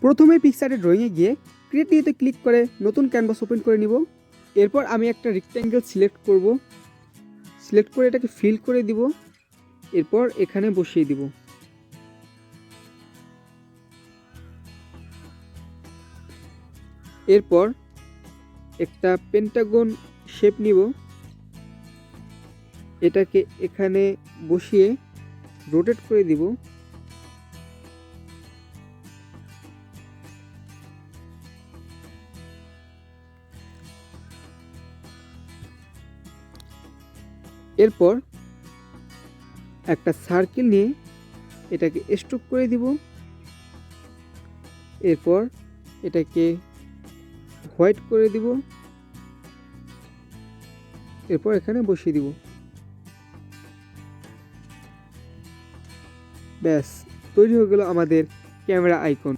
প্রথমে পিক্সআর্টে ড্রয়িংয়ে গিয়ে create নিউতে click করে নতুন ক্যানভাস ওপেন করে নিব। এরপর আমি একটা রেক্ট্যাঙ্গেল সিলেক্ট করব, সিলেক্ট করে এটাকে ফিল করে দিব। এরপর এখানে বসিয়ে দিব। এরপর একটা পেন্টাগন শেপ নিব, এটাকে এখানে বসিয়ে রোটেট করে দিব। এরপর একটা সার্কেল নিয়ে এটাকে স্ট্রোক করে দিব। এরপর এটাকে হোয়াইট করে দিব। এরপর এখানে বসিয়ে দিব। ব্যাস, তৈরি হয়ে গেল আমাদের ক্যামেরা আইকন।